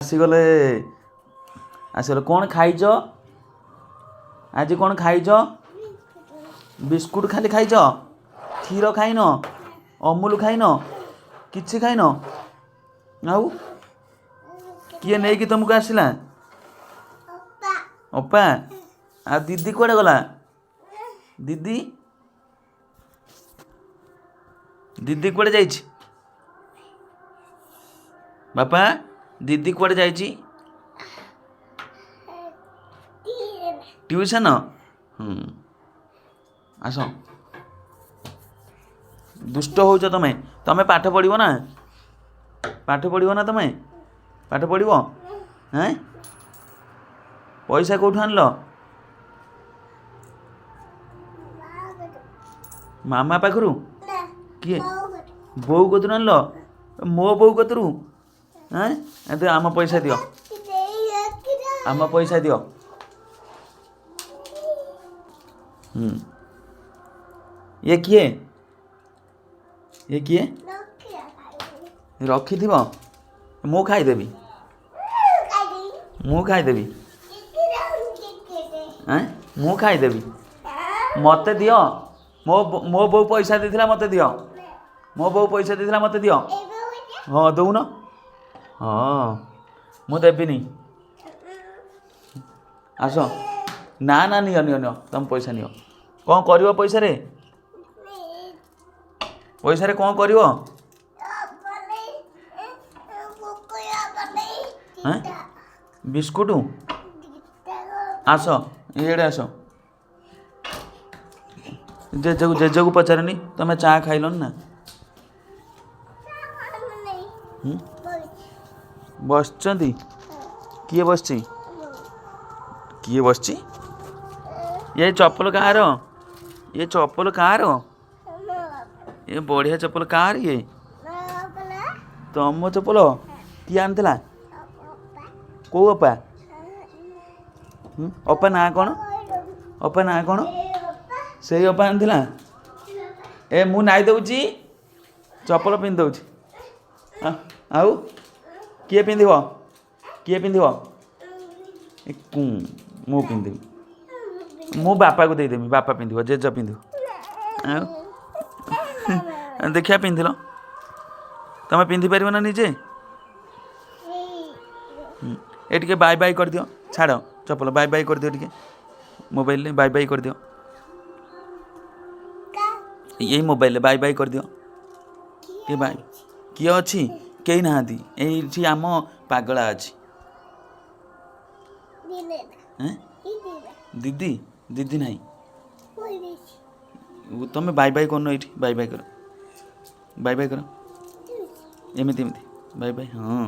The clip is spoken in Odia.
ଆସିଗଲେ ଆସିଗଲେ କ'ଣ ଖାଇଛ ଆଜି? କ'ଣ ଖାଇଛ? ବିସ୍କୁଟ ଖାଲି ଖାଇଛ? କ୍ଷୀର ଖାଇନ? ଅମୁଲ ଖାଇନ? କିଛି ଖାଇନ? ଆଉ କିଏ ନେଇକି ତୁମକୁ ଆସିଲା? ଅପା। ଆଉ ଦିଦି କୁଆଡ଼େ ଗଲା? ଦିଦି ଦିଦି କୁଆଡ଼େ ଯାଇଛି? ବାପା ଦିଦି କୁଆଡ଼େ ଯାଇଛି? ଟ୍ୟୁସନ। ଆସ। ଦୁଷ୍ଟ ହେଉଛ ତମେ। ତମେ ପାଠ ପଢ଼ିବ ନା? ପାଠ ପଢ଼ିବ ନା ତମେ? ପାଠ ପଢ଼ିବ? ହେଁ ପଇସା କେଉଁଠୁ ଆଣିଲ? ମାମା ପାଖରୁ? କିଏ? ବୋଉ କତରୁ ଆଣିଲ? ମୋ ବୋଉ କତରୁ? ଆମ ପଇସା ଦିଅ। ଆମ ପଇସା ଦିଅ। ଇଏ କିଏ? ଇଏ କିଏ? ରଖିଥିବ? ମୁଁ ଖାଇଦେବି। ମୁଁ ଖାଇଦେବି। ମୁଁ ଖାଇଦେବି। ମୋତେ ଦିଅ। ମୋ ବୋଉ ପଇସା ଦେଇଥିଲା, ମୋତେ ଦିଅ। ମୋ ବୋଉ ପଇସା ଦେଇଥିଲା, ମୋତେ ଦିଅ। ହଁ ଦଉନ। ହଁ ମୁଁ ଦେବିନି। ଆସ। ନା ନା ନିଅ ନିଅ ନିଅ ତମ ପଇସା ନିଅ। କ'ଣ କରିବ ପଇସାରେ? ପଇସାରେ କ'ଣ କରିବ? ବିସ୍କୁଟ? ଆସ ଇଆଡ଼େ ଆସ। ଜେଜେକୁ ପଚାରନି ତମେ ଚା ଖାଇଲନି ନା? ବସିଛନ୍ତି? କିଏ ବସିଛି? କିଏ ବସିଛି? ଏ ଚପଲ କାହାର? ଏ ଚପଲ କାହାର? ଏ ବଢ଼ିଆ ଚପଲ କାହାର? ଇଏ ତମ ଚପଲ? କିଏ ଆଣିଥିଲା? କେଉଁ ଅପା? ଅପା ନାଁ କ'ଣ? ଅପା ନାଁ କ'ଣ? ସେଇ ଅପା ଆଣିଥିଲା? ଏ ମୁଁ ନାଇ ଦେଉଛି। ଚପଲ ପିନ୍ଧି ଦେଉଛି। ଆଉ କିଏ ପିନ୍ଧିବ? କିଏ ପିନ୍ଧିବ? ମୁଁ ପିନ୍ଧିବି। ମୁଁ ବାପାକୁ ଦେଇଦେବି। ବାପା ପିନ୍ଧିବ। ଜେଜ ପିନ୍ଧିବ। ଆଉ ଦେଖିବା ପିନ୍ଧିଲ। ତମେ ପିନ୍ଧିପାରିବ ନା ନିଜେ? ଏ ଟିକେ ବାଇ ବାଇ କରିଦିଅ। ଛାଡ଼ ଚପଲ ବାଇ ବାଇ କରିଦିଅ ଟିକେ। ମୋବାଇଲରେ ବାଇ ବାଇ କରିଦିଅ। ଏଇ ମୋବାଇଲରେ ବାଇ ବାଇ କରିଦିଅ। କିଏ ବାଇ? କିଏ ଅଛି? କେହି ନାହାନ୍ତି। ଏଇଠି ଆମ ପାଗଳା ଅଛି। ଦିଦି? ଦିଦି ନାହିଁ। ତମେ ବାଇ ବାଇ କରୁନ। ଏଇଠି ବାଇ ବାଇ କର। ବାଇ ବାଇ କର। ଏମିତି ଏମିତି ବାଇ ବାଇ। ହଁ